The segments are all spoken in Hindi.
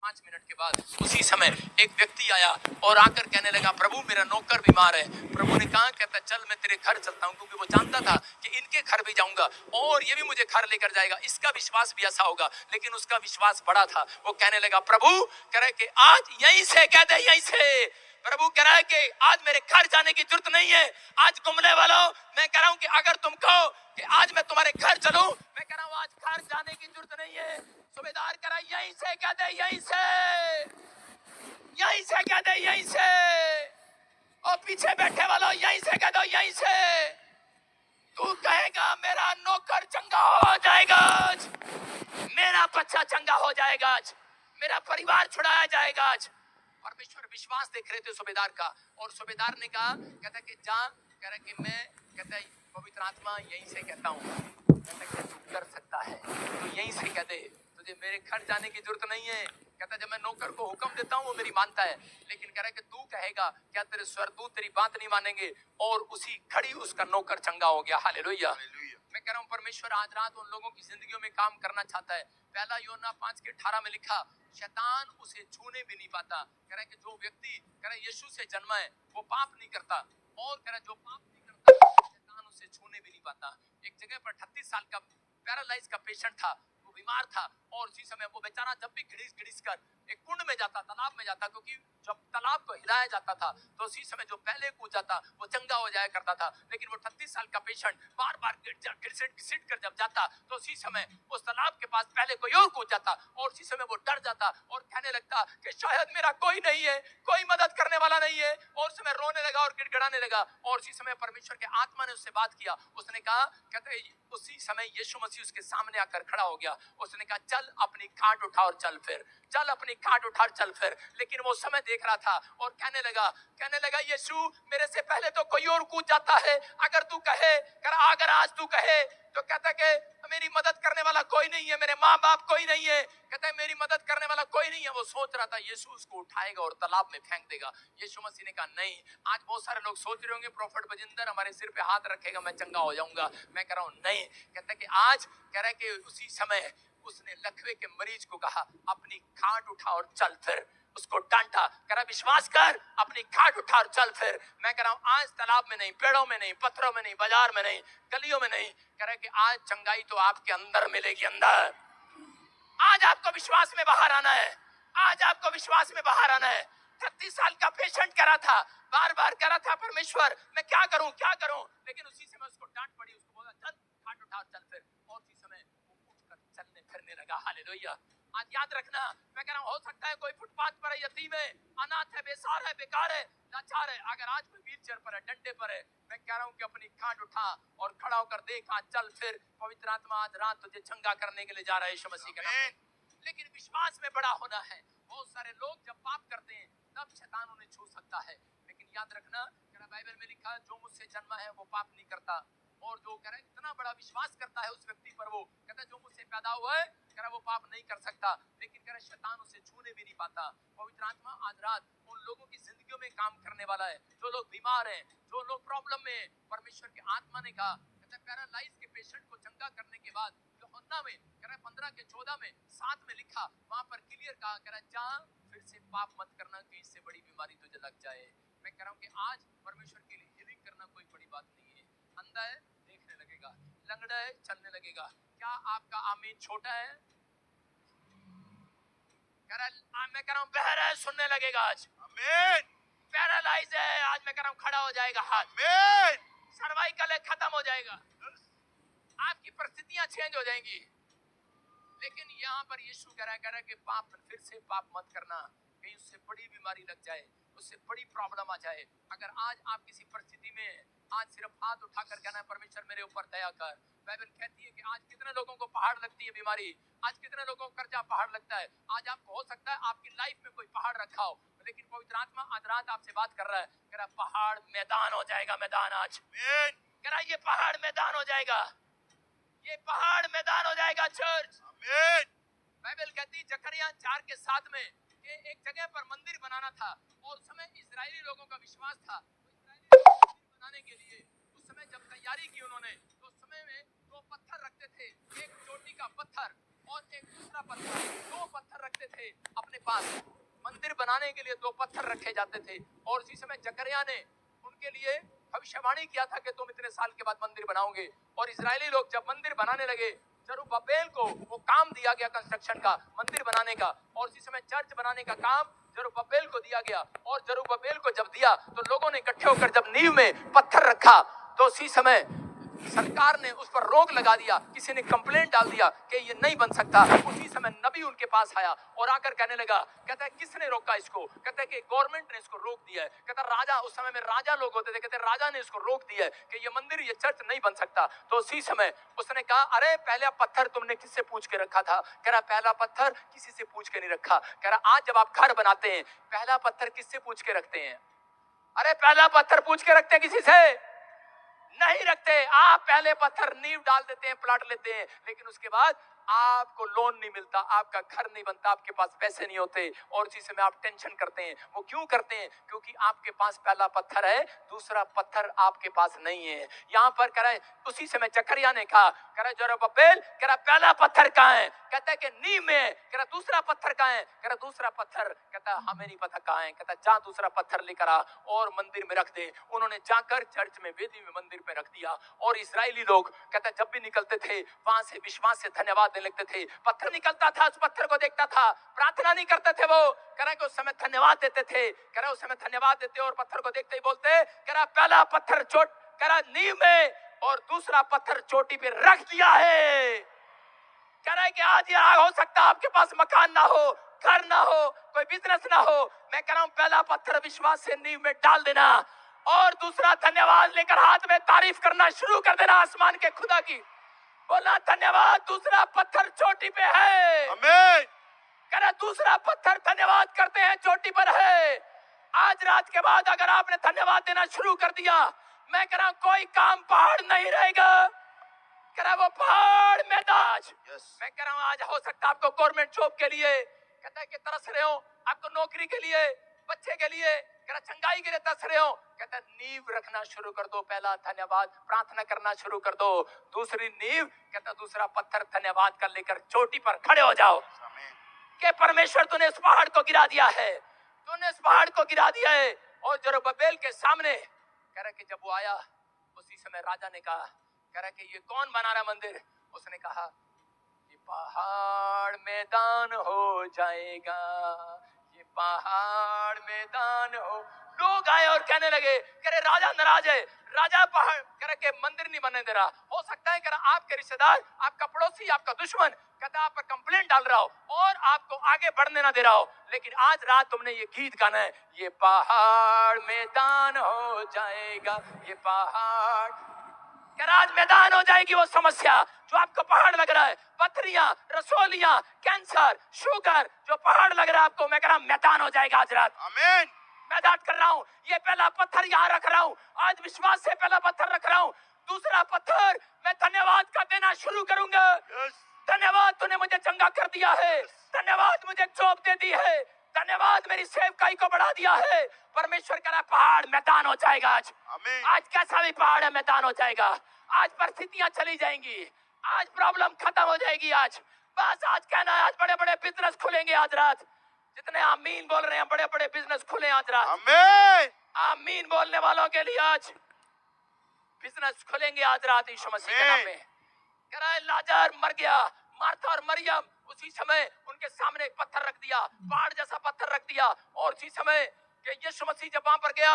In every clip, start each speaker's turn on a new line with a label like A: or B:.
A: 5 मिनट के बाद उसी समय एक व्यक्ति आया और आकर कहने लगा, प्रभु मेरा नौकर बीमार है। प्रभु ने कहा, कहता चल मैं तेरे घर चलता हूँ, क्योंकि वो जानता था कि इनके घर भी जाऊंगा और ये भी मुझे घर लेकर जाएगा। इसका विश्वास भी ऐसा होगा, लेकिन उसका विश्वास बड़ा था। वो कहने लगा, प्रभु कह रहे कि आज यहीं से कह दे, यहीं से। प्रभु कह रहा है कि आज मेरे घर जाने की जरूरत नहीं है। आज घूमने वालों, मैं कह रहा हूं कि अगर तुम कहो कि आज मैं तुम्हारे घर चलूं, मैं कह रहा हूं आज घर जाने की जरूरत नहीं है। सूबेदार कह रहा है, यहीं से कह दे, यहीं से, यहीं से कह दे, यहीं से। और पीछे बैठे वालों, यहीं से कह दो, यहीं से। तू कहेगा मेरा नौकर चंगा हो जाएगा आज, मेरा बच्चा चंगा हो जाएगा आज, मेरा परिवार छुड़ाया जाएगा आज। परमेश्वर विश्वास देख रहे थे सूबेदार का, और सूबेदार ने कहा, कहता कि जा, कह रहा कि मैं, कहता पवित्र आत्मा यहीं से कहता हूँ, कहता कि तू कर सकता है तो यहीं से कह दे, तुझे मेरे घर जाने की जरूरत नहीं है। कहता जब मैं नौकर को हुक्म देता हूँ वो मेरी मानता है, लेकिन कह रहा है कि तू कहेगा, क्या तेरे स्वर्गदूत तेरी बात नहीं मानेंगे? और उसी घड़ी उसका नौकर चंगा हो गया। हालेलुया। मैं कह रहा हूँ परमेश्वर आज रात उन लोगों की जिंदगियों में काम करना चाहता है। पहला यूहन्ना 5:18 में लिखा, शैतान उसे छूने भी नहीं पाता। कह रहा है कि जो व्यक्ति कह रहा है यीशु से जन्मा है वो पाप नहीं करता, और कह रहा है जो पाप नहीं करता शैतान उसे छूने भी नहीं पाता। एक जगह पर 38 साल का पैरालाइज का पेशेंट था, वो बीमार था, और उसी समय वो बेचारा जब भी घिड़िस घिड़िस कर एक कुंड में जाता, तालाब में जाता, क्योंकि जब तालाब को हिलाया जाता था तो उसी समय जो पहले कूद जाता वो चंगा हो जाया करता था। लेकिन वो 38 साल का पेशेंट बार बार घिसट कर जब जाता तो उसी समय उस तालाब के पास पहले कोई और कूद जाता, और उसी समय वो डर जाता और कहने लगता कि शायद मेरा कोई नहीं है, कोई मदद करने वाला नहीं है, और उस समय रोने लगा और गिड़गिड़ाने लगा। और उसी समय परमेश्वर के आत्मा ने उससे बात किया। उसने कहा, कहते उसी समय यीशु मसीह उसके सामने आकर खड़ा हो गया। उसने कहा, चल अपनी खाट उठा और चल फिर, चल अपनी खाट उठा और चल फिर। लेकिन वो समय देख रहा था और कहने लगा यीशु मेरे से पहले तो कोई और कूद जाता है, अगर तू कहे, अगर आज तू कहे तो कहता कि मेरी मदद करने वाला कोई नहीं है, मेरे माँ बाप कोई नहीं है, कहता है मेरी मदद करने वाला कोई नहीं है। वो सोच रहा था यीशु उसको उठाएगा और तालाब में फेंक देगा। यीशु मसीह ने कहा नहीं। आज बहुत सारे लोग सोच रहे होंगे प्रोफेट बजिंदर हमारे सिर पे हाथ रखेगा मैं चंगा हो जाऊंगा। मैं कह रहा हूं नहीं। कहता है कि आज कह रहा है कि उसी समय उसने लकवे के मरीज को कहा, अपनी खाट उठा और चल फिर। उसको डांटा, कह रहा विश्वास कर, अपनी खाट उठा और चल फिर। मैं कह रहा हूं आज तालाब में नहीं, पेड़ों में नहीं, पत्थरों में नहीं, बाजार में नहीं, गलियों में नहीं, कह रहा है कि आज चंगाई तो आपके अंदर मिलेगी। अंदर आज आपको विश्वास में बाहर आना है, आज आपको विश्वास में बाहर आना है। 36 साल का पेशेंट कह रहा था, बार बार कह रहा था परमेश्वर मैं क्या करूं, क्या करूं, लेकिन उसी समय उसको डांट पड़ी। उसको बोला चल खाट उठा चल फिर, और उसी समय वो उठकर चलने फिरने लगा। हालेलुया। आज याद रखना, मैं कह रहा हूं हो सकता है कोई फुटपाथ पर है, यतीम है, अनाथ है, बेसहारा है, बेकार है, लाचार है, अगर आज कोई व्हीलचेयर पर है, डंडे पर है, मैं कह रहा हूं कि अपनी खाट उठा और खड़ा होकर देख, आज चल फिर। पवित्र आत्मा आज रात तुझे चंगा करने के लिए जा रहा है यीशु मसीह के नाम। लेकिन विश्वास में बड़ा होना है। बहुत सारे लोग जब पाप करते हैं तब शैतान उन्हें छू सकता है, लेकिन याद रखना, बाइबल में लिखा है जो मुझसे जन्मा है वो पाप नहीं करता, और जो कह रहा है इतना बड़ा विश्वास करता है उस व्यक्ति पर, वो कहता है जो मुझसे पैदा हुआ है कह रहा वो पाप नहीं कर सकता, लेकिन कह रहा शैतान उसे छूने भी नहीं पाता। पवित्र आत्मा आज रात उन लोगों की जिंदगियों में काम करने वाला है जो लोग बीमार हैं, जो लोग प्रॉब्लम में। परमेश्वर के आत्मा ने कहा, कहता है पैरालाइज के पेशेंट को चंगा करने के बाद यूहन्ना में कह रहा 15:14 में 7 में लिखा, वहां पर क्लियर कहा, कह रहा जा फिर से पाप मत करना कि इससे बड़ी बीमारी तुझे लग जाए। मैं कह रहा हूं कि आज परमेश्वर के लिए हीलिंग करना कोई बड़ी बात नहीं है। अंधा है देखने लगेगा, लंगड़ा है चलने लगेगा। क्या आपका आमीन छोटा है? मैं कह रहा हूं बहरा है सुनने लगेगा आज। आमीन। पैरालाइज है आज मैं कह रहा हूं खड़ा हो जाएगा हाथ। आमीन। सर्वाइकल है खत्म हो जाएगा, आपकी परिस्थितियां चेंज हो जाएंगी। लेकिन यहाँ पर यीशु कह रहा है कि पाप फिर से पाप मत करना, कहीं उससे बड़ी बीमारी लग जाए, उससे बड़ी प्रॉब्लम आ जाए। अगर आज आप किसी परिस्थिति में, आज सिर्फ हाथ उठाकर कहना है परमेश्वर मेरे ऊपर दया कर। बाइबल कहती है कि आज कितने लोगों को पहाड़ लगती है बीमारी, आज कितने लोगों को कर्जा पहाड़ लगता है। आज आपको हो सकता है आपकी लाइफ में कोई पहाड़ रखा हो, लेकिन पवित्र आत्मा आज रात आपसे बात कर रहा है, कह रहा पहाड़ मैदान हो जाएगा। मैदान आज कह रहा ये पहाड़ मैदान हो जाएगा, ये पहाड़ मैदान हो जाएगा चर्च। आमीन। बाइबल कहती है जकरिया 4:7 में कि एक जगह पर मंदिर बनाना था, और उस समय इजरायली लोगों का विश्वास था मंदिर बनाने के लिए। उस समय जब तैयारी की उन्होंने, तो उस समय में 2 पत्थर रखते थे, एक चोटी का पत्थर और एक दूसरा पत्थर, 2 पत्थर रखते थे अपने पास मंदिर बनाने के लिए 2 पत्थर रखे जाते थे और उसी समय जकरिया ने उनके लिए भविष्यवाणी किया था कि तुम इतने साल के बाद मंदिर बनाओगे। और इजरायली लोग जब मंदिर बनाने लगे, जरुब्बाबेल को वो काम दिया गया कंस्ट्रक्शन का, मंदिर बनाने का, और उसी समय चर्च बनाने का काम जरुब्बाबेल को दिया गया। और जरुब्बाबेल को जब दिया तो लोगों ने इकट्ठे होकर जब नींव में पत्थर रखा तो उसी समय सरकार ने उस पर रोक लगा दिया, किसी ने कंप्लेंट डाल दिया कि ये नहीं बन सकता। उसी समय नबी उनके पास आया और आकर कहने लगा, कहता है किसने रोका इसको? कहता है कि गवर्नमेंट ने इसको रोक दिया है। कहता राजा, उस समय में राजा लोग होते थे, कहते राजा ने इसको रोक दिया है कि ये मंदिर, ये चर्च नहीं बन सकता। तो उसी समय उसने कहा, अरे पहला पत्थर तुमने किससे पूछ के रखा था? कह रहा पहला पत्थर किसी से पूछ के नहीं रखा। कह रहा आज जब आप घर बनाते हैं पहला पत्थर किससे पूछ के रखते हैं? अरे पहला पत्थर पूछ के रखते हैं किसी से नहीं रखते। आप पहले पत्थर नींव डाल देते हैं, प्लाट लेते हैं, लेकिन उसके बाद आपको लोन नहीं मिलता, आपका घर नहीं बनता, आपके पास पैसे नहीं होते और उसी समय आप टेंशन करते हैं। वो क्यों करते हैं? क्योंकि आपके पास पहला पत्थर है, दूसरा पत्थर आपके पास नहीं है। यहाँ पर कह रहे उसी समय जकरिया ने कहा, कह रहा जरुब्बाबेल, कह रहा पहला पत्थर कहाँ है? कहता है कि नींव में। कह रहा दूसरा पत्थर कहाँ है? कह रहा दूसरा पत्थर, कहता हमें नहीं पता कहाँ है। कहता जा दूसरा पत्थर लेकर आ और मंदिर में रख दे। उन्होंने जाकर चर्च में, वेदी में, मंदिर में रख दिया। और इजरायली लोग कहता जब भी निकलते थे वहां से विश्वास से धन्यवाद देने लगते थे। पत्थर निकलता था, उस पत्थर को देखता था, प्रार्थना नहीं करते थे वो, कह रहा कि उस समय धन्यवाद देते थे। कह रहा उस समय धन्यवाद देते और पत्थर को देखते ही बोलते, कह रहा पहला पत्थर चोट, कह रहा नींव में और दूसरा पत्थर चोटी पे रख दिया है। कह रहा है कि आज ये हो सकता है आपके पास मकान ना हो, घर ना हो, कोई बिजनेस ना हो, मैं कह रहा हूं पहला पत्थर विश्वास से नींव में डाल देना और दूसरा धन्यवाद लेकर हाथ में तारीफ करना शुरू कर देना आसमान के खुदा की। बोला धन्यवाद, दूसरा पत्थर चोटी पे है।
B: आमीन।
A: कह रहा दूसरा पत्थर धन्यवाद करते हैं चोटी पर है। आज रात के बाद अगर आपने धन्यवाद देना शुरू कर दिया, मैं कह रहा हूं कोई काम पहाड़ नहीं रहेगा। कह रहा वो पहाड़ मैदान। मैं कह रहा हूं आज हो सकता है आपको गवर्नमेंट जॉब के लिए, कहता है कि तरस रहे हो, आपको नौकरी के लिए, बच्चे के लिए, कह रहा चंगाई के लिए तरस रहे हो, कहता नींव रखना शुरू कर दो। पहला धन्यवाद, प्रार्थना करना शुरू कर दो। दूसरी नींव, कहता दूसरा पत्थर धन्यवाद कर लेकर चोटी पर खड़े हो जाओ कि परमेश्वर तूने इस पहाड़ को गिरा दिया है, तूने इस पहाड़ को गिरा दिया है। और जरुब्बाबेल के सामने कह रहा कि जब वो आया उसी समय राजा ने कहा, कह रहा कि ये कौन बना रहा मंदिर? उसने कहा ये पहाड़ मैदान हो जाएगा, ये पहाड़ मैदान हो। लोग आए और कहने लगे, कह रहे राजा नाराज है, राजा पहाड़, कह रहे कि मंदिर नहीं बनने दे रहा। हो सकता है कह रहा आपके रिश्तेदार, आपका पड़ोसी, आपका दुश्मन, कहता आप पर कंप्लेंट डाल रहा हो और आपको आगे बढ़ने ना दे रहा हो, लेकिन आज रात तुमने ये गीत गाना है, ये पहाड़ मैदान हो जाएगा, ये पहाड़, आज मैदान हो जाएगी वो समस्या जो आपको पहाड़ लग रहा है, पथरियां, रसोलियां, कैंसर, शुगर, जो पहाड़ लग रहा है आपको, मैं कह रहा हूं मैदान हो जाएगा आज रात।
B: आमीन।
A: मैदान कर रहा हूं, ये पहला पत्थर यहाँ रख रहा हूं, आज विश्वास से पहला पत्थर रख रहा हूं, दूसरा पत्थर मैं धन्यवाद का देना शुरू करूंगा। धन्यवाद तूने मुझे चंगा कर दिया है, धन्यवाद मुझे जॉब दे दी है, धन्यवाद मेरी सेवकाई को बढ़ा दिया है। परमेश्वर कह रहा पहाड़ मैदान हो जाएगा आज। आज कैसा भी पहाड़ है मैदान हो जाएगा। आज परिस्थितियां चली जाएंगी, आज प्रॉब्लम खत्म हो जाएगी। आज बस आज कहना है, आज बड़े बड़े बिजनेस खुलेंगे आज रात। जितने आमीन बोल रहे हैं बड़े बड़े बिजनेस खुले आज रात।
B: आमीन।
A: आमीन बोलने वालों के लिए आज बिजनेस खुलेंगे आज रात यीशु मसीह के नाम में। कह रहा है लाजर मर गया, मार्था और मरियम उसी समय उनके सामने एक पत्थर रख दिया, पहाड़ जैसा पत्थर रख दिया। और उसी समय यीशु मसीह जब वहां पर गया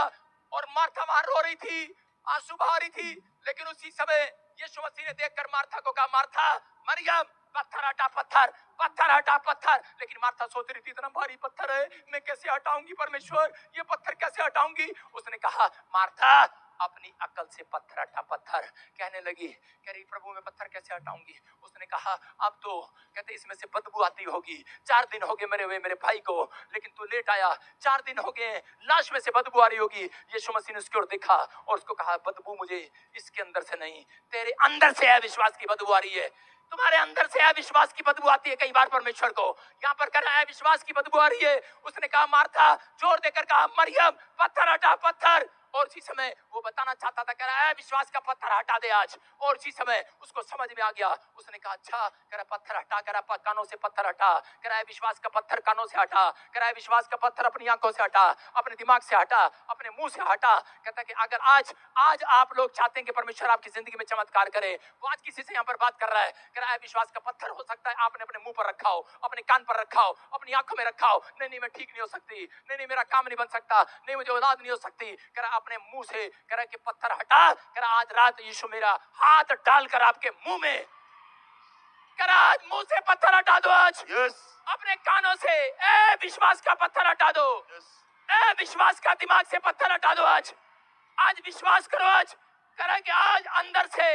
A: और मार्था वहां रो रही थी, आंसू बहा रही थी, लेकिन उसी समय यीशु मसीह ने देखकर मार्था को कहा, मार्था, मरियम, पत्थर हटा पत्थर, पत्थर हटा पत्थर। लेकिन मार्था सोच रही थी इतना भारी पत्थर है, मैं कैसे हटाऊंगी परमेश्वर, ये पत्थर कैसे हटाऊंगी। उसने कहा मार्था अपनी अकल से पत्थर हटा पत्थर। कहने लगी, कह रही प्रभु मैं पत्थर कैसे हटाऊंगी। उसने कहा अब तो, कहते इसमें से बदबू आती होगी, 4 दिन हो गए मरे हुए मेरे भाई को, लेकिन तू लेट आया, 4 दिन हो गए, लाश में से बदबू आ रही होगी। यीशु मसीह ने उसकी ओर देखा और उसको कहा बदबू मुझे इसके अंदर से नहीं, तेरे अंदर से है विश्वास की बदबू आ रही है, तुम्हारे अंदर से है विश्वास की बदबू आती है। कई बार परमेश्वर को यहाँ पर कह रहा है विश्वास की बदबू आ रही है। उसने कहा मार्था, जोर देकर कहा मरियम, पत्थर हटा पत्थर। और इसी समय वो बताना चाहता था, कह रहा है विश्वास का पत्थर हटा दे आज। और इसी समय उसको समझ में आ गया, उसने कहा अच्छा, कह रहा पत्थर हटा, कह रहा कानों से पत्थर हटा, कह रहा है विश्वास का पत्थर कानों से हटा, कह रहा है विश्वास का पत्थर अपनी आंखों से हटा, अपने दिमाग से हटा, अपने मुंह से हटा। कहता है कि अगर आज आज आप लोग चाहते हैं कि परमेश्वर आपकी जिंदगी में चमत्कार करे, वो आज किसी से यहाँ पर बात कर रहा है, कह रहा है विश्वास का पत्थर हो सकता है आपने अपने मुंह पर रखा हो, अपने कान पर रखा हो, अपनी आंखों में रखा हो, नहीं नहीं मैं ठीक नहीं हो सकती, नहीं नहीं मेरा काम नहीं बन सकता, नहीं मुझे औलाद नहीं हो सकती, कह रहा अपने मुंह से कह रहा कि पत्थर हटा, कह रहा आज रात यीशु मेरा हाथ डालकर आपके मुंह में, कह रहा आज मुंह से पत्थर हटा दो आज। अपने कानों से ए विश्वास का पत्थर हटा दो, ए विश्वास का दिमाग से पत्थर हटा दो आज। आज विश्वास करो आज, कह रहा कि आज अंदर से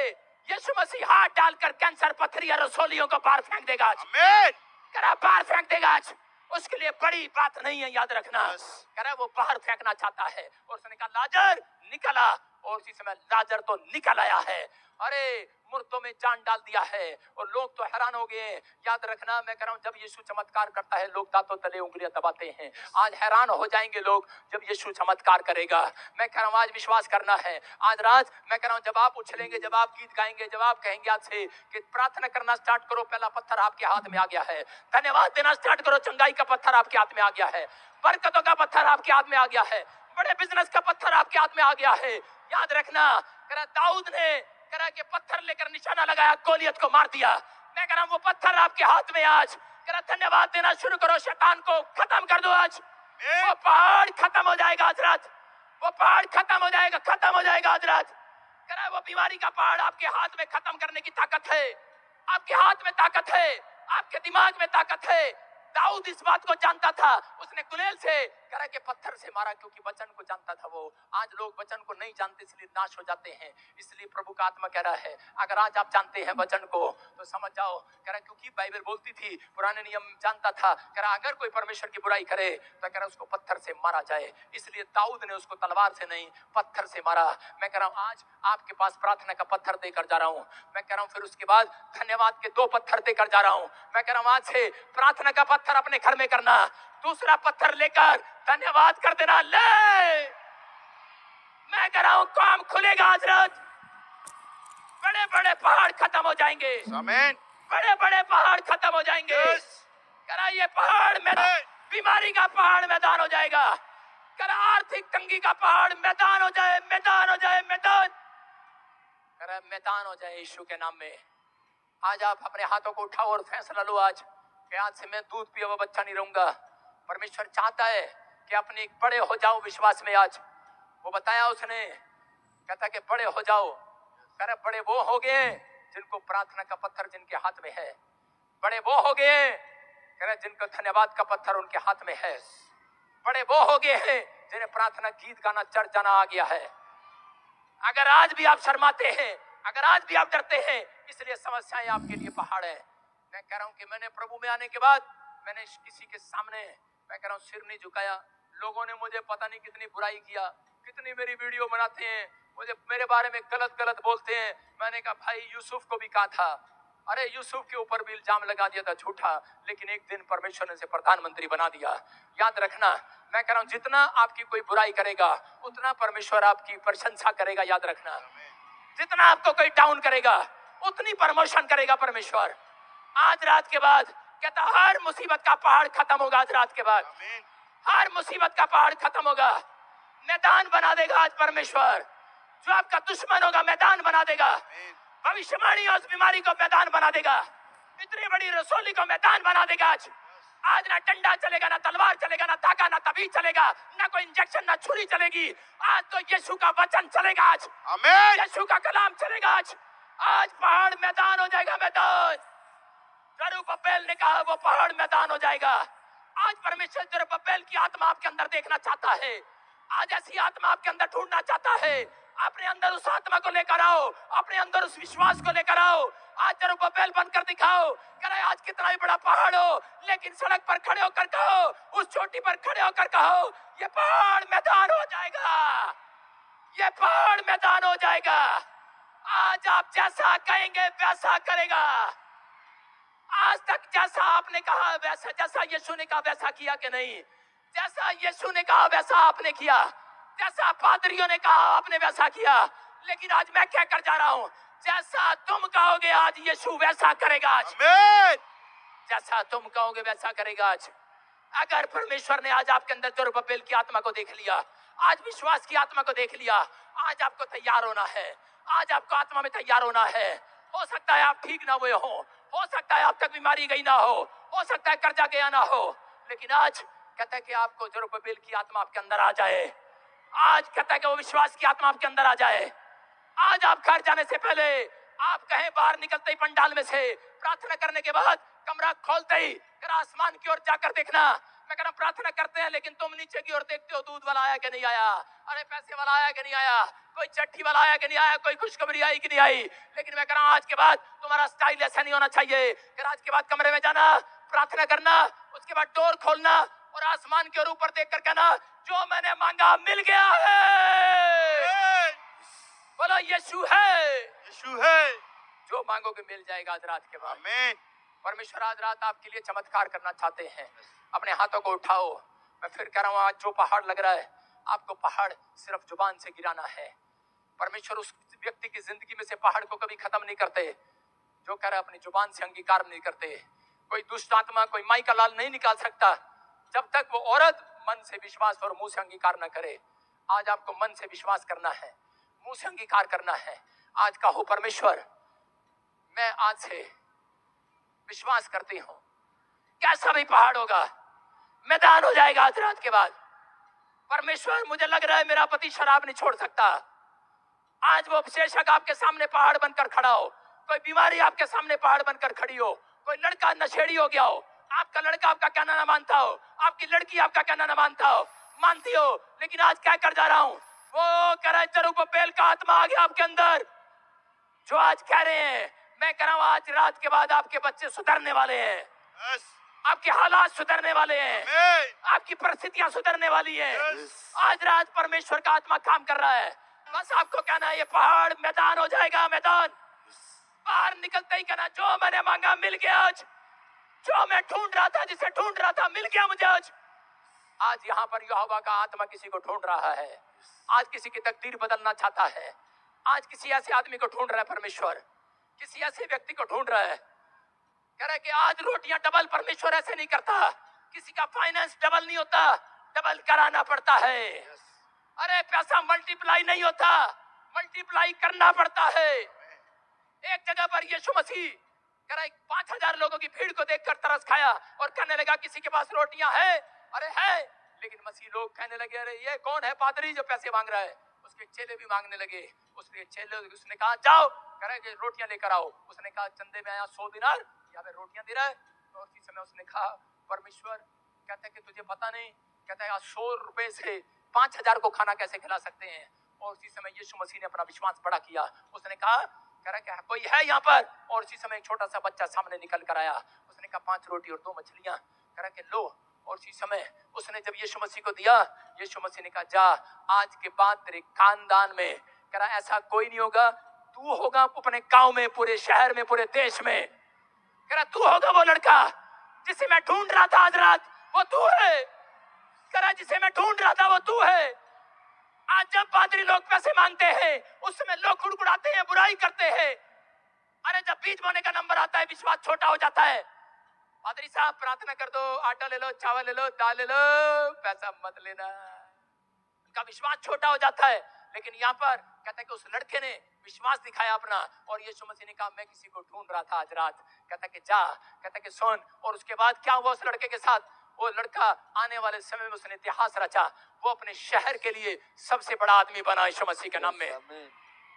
A: यीशु मसीह हाथ डालकर कैंसर, पथरी या रसोलियों को बाहर फेंक देगा आज। आमीन। कह रहा बाहर फेंक देगा आज। उसके लिए बड़ी बात नहीं है, याद रखना। कह रहा वो बाहर फेंकना चाहता है। और उसने कहा लाजर निकला, और उसी समय लाजर तो निकल आया है। अरे मुर्दों में जान डाल दिया है, और लोग तो हैरान हो गए। याद रखना, मैं कह रहा हूं जब यीशु चमत्कार करता है लोग दांतों तले उंगलियां दबाते हैं। आज हैरान हो जाएंगे लोग जब यीशु चमत्कार करेगा। मैं कह रहा हूं आज विश्वास करना है। आज रात मैं कह रहा हूं जब आप उछलेंगे, जब आप गीत गाएंगे, जब आप कहेंगे आज से कि प्रार्थना करना स्टार्ट करो, पहला पत्थर आपके हाथ में आ गया है। धन्यवाद देना स्टार्ट करो, चंगाई का पत्थर आपके हाथ में आ गया है, बरकतों का पत्थर आपके हाथ में आ गया है, बड़े बिजनेस का पत्थर आपके हाथ में आ गया है। याद रखना, कह रहा दाऊद ने कह रहा कि पत्थर लेकर निशाना लगाया, गोलियत को मार दिया। मैं कह रहा हूं वो पत्थर आपके हाथ में आज। कह रहा धन्यवाद देना शुरू करो, शैतान को खत्म कर दो आज। वो पहाड़ खत्म हो जाएगा आज रात, वो पहाड़ खत्म हो जाएगा, खत्म हो जाएगा आज रात। कह रहा वो बीमारी का पहाड़ आपके हाथ में खत्म करने की ताकत है, आपके हाथ में ताकत है, आपके दिमाग में ताकत है। दाऊद इस बात को जानता था, उसने गुलेल से कह रहा कि पत्थर से मारा, क्योंकि वचन को जानता था वो। आज लोग वचन को नहीं जानते इसलिए नाश हो जाते हैं। इसलिए प्रभु का आत्मा कह रहा है अगर आज आप जानते हैं वचन को तो समझ जाओ। कह रहा क्योंकि बाइबल बोलती थी, पुराने नियम जानता था, कह रहा अगर कोई परमेश्वर की बुराई करे तो कह रहा उसको पत्थर से मारा जाए। इसलिए दाऊद ने उसको तलवार से नहीं पत्थर से मारा। मैं कह रहा हूं आज आपके पास प्रार्थना का पत्थर देकर जा रहा हूं। मैं कह रहा हूं फिर उसके बाद धन्यवाद के 2 पत्थर देकर जा रहा हूं। मैं कह रहा हूं आज से प्रार्थना का पत्थर अपने घर में करना, दूसरा पत्थर लेकर धन्यवाद कर देना। ले मैं कह रहा हूं काम खुलेगा आज रात, बड़े बड़े पहाड़ खत्म हो जाएंगे। आमीन। बड़े बड़े पहाड़ खत्म हो जाएंगे। कह रहा ये पहाड़ मैदान, बीमारी का पहाड़ मैदान हो जाएगा। कह रहा आर्थिक तंगी का पहाड़ मैदान हो जाए, मैदान हो जाए, मैदान। कह रहा मैदान हो जाए यीशु के नाम में। आज आप अपने हाथों को उठाओ और फैसला लो आज कि आज से मैं दूध पिया हुआ बच्चा नहीं रहूंगा। परमेश्वर चाहता है कि अपने बड़े हो जाओ विश्वास में। आज वो बताया उसने, कहता कि बड़े हो जाओ। कह रहे बड़े वो हो गए जिनको प्रार्थना का पत्थर जिनके हाथ में है। बड़े वो हो गए कह रहे जिनको धन्यवाद का पत्थर उनके हाथ में है। बड़े वो हो गए हैं जिन्हें प्रार्थना गीत गाना चढ़ जाना आ गया है। अगर आज भी आप शर्माते हैं, अगर आज भी आप डरते हैं, इसलिए समस्याएं आपके लिए पहाड़ है। मैं कह रहा हूं कि मैंने प्रभु में आने के बाद मैंने किसी के सामने मैं कह रहा हूं सिर नहीं झुकाया। लोगों ने मुझे पता नहीं कितनी बुराई किया, कितनी मेरी वीडियो बनाते हैं, मुझे मेरे बारे में गलत गलत बोलते हैं। मैंने कहा भाई यूसुफ को भी कहा था, अरे यूसुफ के ऊपर भी इल्जाम लगा दिया था झूठा, लेकिन एक दिन परमेश्वर ने उसे प्रधानमंत्री बना दिया। याद रखना, मैं कह रहा हूं जितना आपकी कोई बुराई करेगा उतना परमेश्वर आपकी प्रशंसा करेगा। याद रखना, जितना आपको कोई डाउन करेगा उतनी प्रमोशन करेगा परमेश्वर। आज रात के बाद कहता हर मुसीबत का पहाड़ खत्म होगा। आज रात के बाद हर मुसीबत का पहाड़ खत्म होगा, मैदान बना देगा आज परमेश्वर। जो आपका दुश्मन होगा मैदान बना देगा, भविष्यवाणी उस बीमारी को मैदान बना देगा, इतनी बड़ी रसोली को मैदान बना देगा। आज ना डंडा चलेगा, ना तलवार चलेगा, ना धागा, ना तबीज चलेगा, ना कोई इंजेक्शन, ना छुरी चलेगी। आज तो यीशु का वचन चलेगा। आज आमीन। यीशु का कलाम चलेगा। आज पहाड़ मैदान हो जाएगा, मैदान। जरुब्बाबेल ने कहा वो पहाड़ मैदान हो जाएगा। आज परमेश्वर जरुब्बाबेल की आत्मा आपके अंदर देखना चाहता है। आज ऐसी आत्मा आपके अंदर ढूंढना चाहता है। अपने अंदर उस आत्मा को लेकर आओ, अपने अंदर उस विश्वास को लेकर आओ। आज जरुब्बाबेल बनकर दिखाओ। कह रहे आज कितना ही बड़ा पहाड़ हो, लेकिन सड़क पर खड़े होकर कहो, उस चोटी पर खड़े होकर कहो, ये पहाड़ मैदान हो जाएगा, ये पहाड़ मैदान हो जाएगा। आज आप जैसा कहेंगे वैसा करेगा। आज तक जैसा आपने कहा वैसा, जैसा यीशु ने कहा वैसा किया कि नहीं? जैसा यीशु ने कहा वैसा आपने किया। जैसा पादरियों ने कहा आपने वैसा किया, लेकिन आज मैं क्या कर जा रहा हूं, जैसा तुम कहोगे आज यीशु वैसा करेगा। आज जैसा तुम कहोगे वैसा करेगा। आज अगर परमेश्वर ने आज आपके अंदर जरुब्बाबेल की आत्मा को देख लिया, आज विश्वास की आत्मा को देख लिया, आज आपको तैयार होना है। आज आपको आत्मा में तैयार होना है। हो सकता है आप ठीक ना हुए हो सकता है आप तक बीमारी गई ना हो सकता है कर्जा गया ना हो, लेकिन आज कहता है कि आपको जरुब्बाबेल की आत्मा आपके अंदर आ जाए। आज कहता है कि वो विश्वास की आत्मा आपके अंदर आ जाए। आज आप घर जाने से पहले आप कहें, बाहर निकलते ही पंडाल में से प्रार्थना करने के बाद कमरा खोलते ही कर आसमान की ओर जाकर देखना। मैं कह रहा प्रार्थना करते हैं लेकिन तुम नीचे की ओर देखते हो, दूध वाला आया कि नहीं आया, अरे पैसे वाला आया कि नहीं आया, कोई चिट्ठी वाला आया कि नहीं आया, कोई खुशखबरी आई कि नहीं आई। लेकिन मैं कह रहा हूं आज के बाद तुम्हारा स्टाइल ऐसा नहीं होना चाहिए। फिर आज के बाद कमरे में जाना, प्रार्थना करना, उसके बाद डोर खोलना और आसमान के ऊपर देख कर कहना, जो मैंने मांगा मिल गया है। बोलो यीशु है,
B: यीशु है।
A: जो मांगोगे मिल जाएगा आज रात के बाद।
B: आमीन।
A: परमेश्वर आज रात आपके लिए चमत्कार करना चाहते हैं। अपने हाथों को उठाओ। मैं फिर कह रहा हूं, आज जो पहाड़ लग रहा है आपको पहाड़ सिर्फ जुबान से गिराना है। परमेश्वर उस व्यक्ति की जिंदगी में से पहाड़ को कभी खत्म नहीं करते जो कह रहा है अपनी जुबान से अंगीकार नहीं करते। कोई दुष्ट आत्मा, कोई माई का लाल नहीं निकाल सकता जब तक वो औरत मन से विश्वास और मुंह से अंगीकार न करे। आज आपको मन से विश्वास करना है, मुंह से अंगीकार करना है। आज कहो, परमेश्वर मैं आज से विश्वास करती हूं, कैसा भी पहाड़ होगा मैदान हो जाएगा आज रात के बाद। परमेश्वर मुझे लग रहा है मेरा पति शराब नहीं छोड़ सकता। आज वो बेशक आपके सामने पहाड़ बनकर खड़ा हो, कोई बीमारी आपके सामने पहाड़ बनकर खड़ी हो, कोई लड़का नशेड़ी हो गया हो, आपका लड़का आपका कहना ना मानता हो, आपकी लड़की आपका कहना ना मानती हो, लेकिन आज क्या कर जा रहा हूं, वो कह रहा है जरुब्बाबेल का आत्मा आ गया आपके अंदर, जो आज कह रहे हैं मैं कह रहा हूं आज रात के बाद आपके बच्चे सुधरने वाले हैं। आपके हालात सुधरने वाले हैं, आपकी परिस्थितियां सुधरने वाली हैं। आज रात परमेश्वर का आत्मा काम कर रहा है। बस आपको कहना है ये पहाड़ मैदान हो जाएगा। मैदान बाहर निकलते ही कहना, जो मैंने मांगा मिल गया। आज जो मैं ढूंढ रहा था, जिसे ढूंढ रहा था, मिल गया मुझे। आज यहाँ पर यहोवा का आत्मा किसी को ढूंढ रहा है। आज किसी की तकदीर बदलना चाहता है। आज किसी ऐसे आदमी को ढूंढ रहा है परमेश्वर, किसी ऐसे व्यक्ति को ढूंढ रहा है। कह रहा है कि आज रोटियां डबल परमेश्वर ऐसे नहीं करता। किसी का फाइनेंस डबल नहीं होता, डबल कराना पड़ता है। अरे पैसा मल्टीप्लाई नहीं होता, मल्टीप्लाई करना पड़ता है। एक जगह पर यीशु मसीह कह रहा है 5000 लोगों की भीड़ को देखकर तरस खाया और कहने लगा किसी के पास रोटियां है? अरे है। लेकिन मसीह लोग कहने लगे अरे ये कौन है पादरी जो पैसे मांग रहा है? उसके चेले भी मांगने लगे। उसने कहा जाओ, कह रहे रोटियां लेकर आओ। उसने कहा चंदे में आया 100 दिनार, यहाँ पे रोटियां दे रहा है। तो उसी समय उसने कहा परमेश्वर कहता है कि तुझे पता नहीं, कहता है 100 रुपए से 5000 को खाना कैसे खिला सकते हैं। और उसी समय यीशु मसीह ने अपना विश्वास बड़ा किया। उसने कहा कह रहा क्या कोई है यहाँ पर? और उसी समय एक छोटा सा बच्चा सामने निकल कर आया। उसने कहा 5 रोटी और 2 मछलियां। कह रहा कि लो। और उसी समय उसने जब यीशु मसीह को दिया, यीशु मसीह ने कहा जा, आज के बाद तेरे खानदान में कह रहा ऐसा कोई नहीं होगा, तू होगा अपने गांव में, पूरे शहर में, पूरे देश में। कह रहा तू होगा वो लड़का जिसे मैं ढूंढ रहा था आज रात, वो तू है। कह रहा जिसे मैं ढूंढ रहा था वो तू है। आज जब पादरी लोग पैसे मांगते हैं उस समय लोग गुड़गुड़ाते हैं, बुराई करते हैं। अरे जब बीज बोने का नंबर आता है विश्वास छोटा हो जाता है। पादरी साहब प्रार्थना कर दो, आटा ले लो, चावल ले लो, दाल ले लो, पैसा मत लेना। उनका विश्वास छोटा हो जाता है। लेकिन यहाँ पर कहता है कि उस लड़के ने विश्वास दिखाया अपना, और यीशु मसीह ने कहा मैं किसी को ढूंढ रहा था आज रात। कहता है कि जा, कहता है कि सुन। और उसके बाद क्या हुआ उस लड़के के साथ? वो लड़का आने वाले समय में उसने इतिहास रचा। वो अपने शहर के लिए सबसे बड़ा आदमी बना यीशु मसीह के नाम में।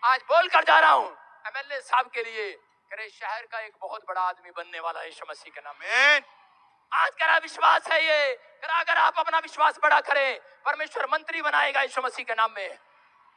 A: आज बोल कर जा रहा हूँ एमएलए साहब के लिए, करे शहर का एक बहुत बड़ा आदमी बनने वाला है यीशु मसीह के नाम में। आज करा विश्वास है ये, अगर आप अपना विश्वास बड़ा करें परमेश्वर मंत्री बनाएगा यीशु मसीह के नाम में।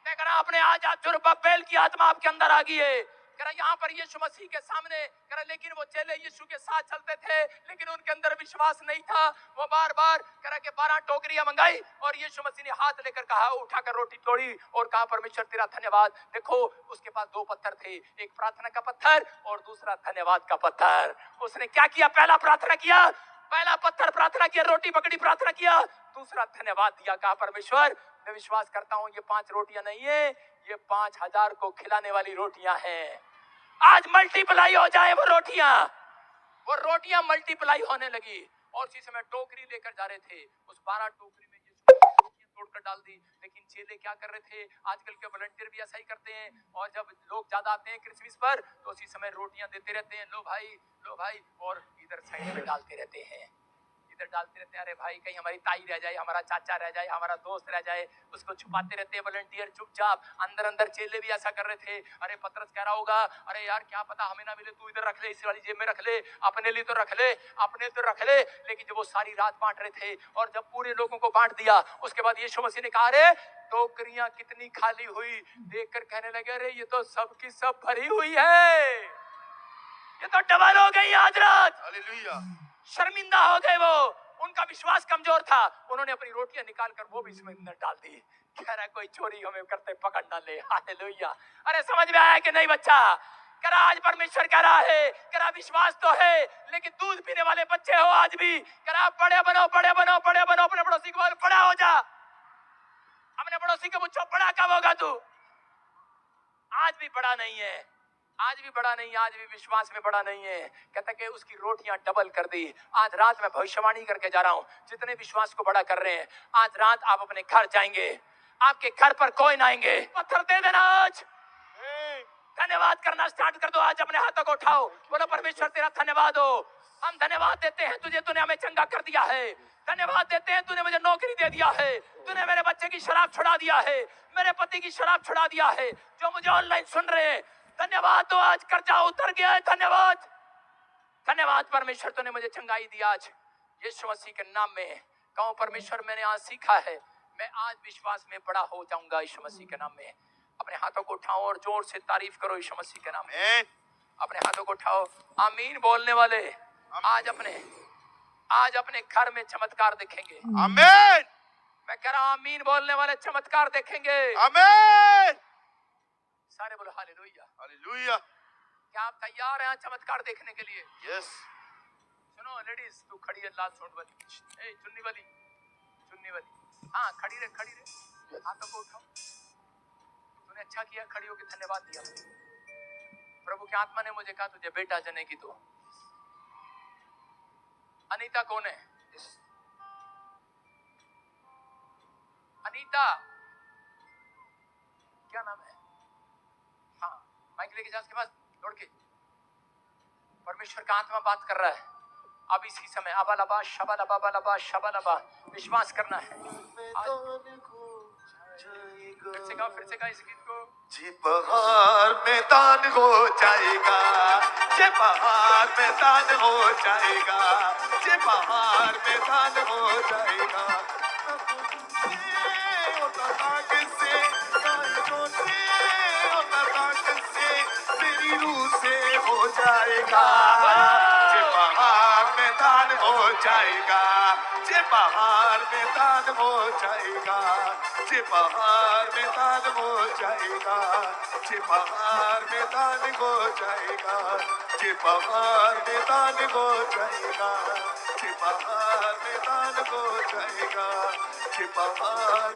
A: मैं कह रहा अपने आज जरुब्बाबेल की आत्मा आपके अंदर आ गई है। कह रहा यहाँ पर यीशु मसीह के सामने कह रहा लेकिन वो चेले यीशु के साथ चलते थे लेकिन उनके अंदर विश्वास नहीं था। वो बार बार कह रहा कि 12 टोकरियां मंगाई और यीशु मसीह ने हाथ लेकर कहा, उठाकर रोटी तोड़ी और कहा परमेश्वर तेरा धन्यवाद। देखो उसके पास 2 पत्थर थे, एक प्रार्थना का पत्थर और दूसरा धन्यवाद का पत्थर। उसने क्या किया? पहला प्रार्थना किया, पहला पत्थर प्रार्थना किया, रोटी पकड़ी प्रार्थना किया, दूसरा धन्यवाद दिया, कहा परमेश्वर मैं विश्वास करता हूं ये 5 रोटियां नहीं है, ये 5000 को खिलाने वाली रोटियां हैं। आज मल्टीप्लाई हो जाए वो रोटियां मल्टीप्लाई होने लगी। और उसी समय टोकरी लेकर जा रहे थे, उस 12 टोकरी में यीशु ने रोटियां तोड़कर डाल दी। लेकिन चेले क्या कर रहे थे? आजकल के वॉलंटियर भी ऐसा ही करते हैं, और जब लोग ज्यादा आते हैं क्रिसमस पर तो उसी समय रोटियां देते रहते हैं, लो भाई, और इधर साइड में डालते रहते हैं, इधर डालते रहते हैं। अरे भाई, कहीं हमारी ताई रह जाए, हमारा चाचा रह जाए, हमारा दोस्त रह जाए, उसको छुपाते रहते हैं वॉलंटियर चुपचाप। अंदर चेले भी ऐसा कर रहे थे। अरे पतरस कह रहा होगा, अरे यार क्या पता हमें ना मिले, तू इधर रख ले, इस वाली जेब में रख ले, अपने लिए तो रख ले, अपने तो रख ले। लेकिन जब वो सारी रात बांट रहे थे और जब पूरे लोगों को बांट दिया, उसके बाद यीशु मसीह ने कहा, अरे टोकरियां कितनी खाली हुई। देखकर कहने लगे, अरे ये तो सब की सब भरी हुई है, ये तो डबल हो गई आज रात। हालेलुया। शर्मिंदा हो गए वो, उनका विश्वास कमजोर था। उन्होंने अपनी रोटियां निकालकर वो भी इसमें अंदर डाल दी। कह रहा कोई चोरी हमें करते पकड़ ना ले। हालेलुया। अरे समझ में आया कि नहीं बच्चा? कह रहा आज परमेश्वर कह रहा है, कह रहा विश्वास तो है लेकिन दूध पीने वाले बच्चे हो आज भी। कह रहा बड़े बनो, अपने पड़ोसी को बोल बड़ा हो जा, अपने पड़ोसी को पूछो बड़ा कब होगा तू? आज भी बड़ा नहीं है, आज भी बड़ा नहीं, आज भी विश्वास में बड़ा नहीं है। कहता कि उसकी रोटियां डबल कर दी। आज रात मैं भविष्यवाणी करके जा रहा हूं, जितने विश्वास को बड़ा कर रहे हैं, आज रात आप अपने घर जाएंगे, आपके घर पर कोई ना आएंगे। पत्थर दे देना आज, धन्यवाद करना स्टार्ट कर दो। आज अपने हाथों को उठाओ, बोलो परमेश्वर तेरा धन्यवाद हो। हम धन्यवाद देते हैं तुझे, तूने हमें चंगा कर दिया है। धन्यवाद देते हैं तूने मुझे नौकरी दे दिया है, तूने मेरे बच्चे की शराब छुड़ा दिया है, मेरे पति की शराब छुड़ा दिया है। जो मुझे ऑनलाइन सुन रहे हैं, धन्यवाद तो आज कर्जा उतर गया है। धन्यवाद परमेश्वर, तूने मुझे चंगाई दी आज यीशु मसीह के नाम में। कहो परमेश्वर मैंने आज सीखा है, मैं आज विश्वास में बड़ा हो जाऊंगा यीशु मसीह के नाम में। अपने हाथों को उठाओ और जोर से तारीफ करो यीशु मसीह के नाम में। अपने हाथों को उठाओ, आमीन बोलने वाले आज अपने घर में चमत्कार देखेंगे। आमीन। मैं कह रहा हूं आमीन बोलने वाले चमत्कार देखेंगे। आमीन। सारे बोलो हालेलुया। हालेलुया। क्या आप तैयार हैं चमत्कार देखने के लिए? यस। सुनो लेडीज, तू खड़ी है लाल सूट वाली, ए चुन्नी वाली, हाँ खड़ी रहे, हाथों को उठाओ। तूने अच्छा किया खड़ी होकर धन्यवाद दिया। प्रभु की आत्मा ने मुझे कहा तुझे बेटा जनेगी। तो अनीता कौन है? अनीता क्या नाम है? हाँ माइक लेके जा उसके पास दौड़ के। परमेश्वर का आत्मा बात कर रहा है अब इसी समय। अबालबा शबालबा शबालबा, विश्वास करना है। फिर से गा इस गीत को। जी पहाड़ मैदान हो जाएगा, जे पहाड़ मैदान हो जाएगा, जे पहाड़ मैदान हो जाएगा। तेरी रूह से हो जाएगा, जे पहाड़ मैदान हो जाएगा, जे पहाड़ मैदान हो जाएगा, जे पहाड़ मैदान हो जाएगा, जे पहाड़ मैदान हो जाएगा, जे पहाड़ मैदान हो जाएगा, जे पहाड़ मैदान हो जाएगा, जे पहाड़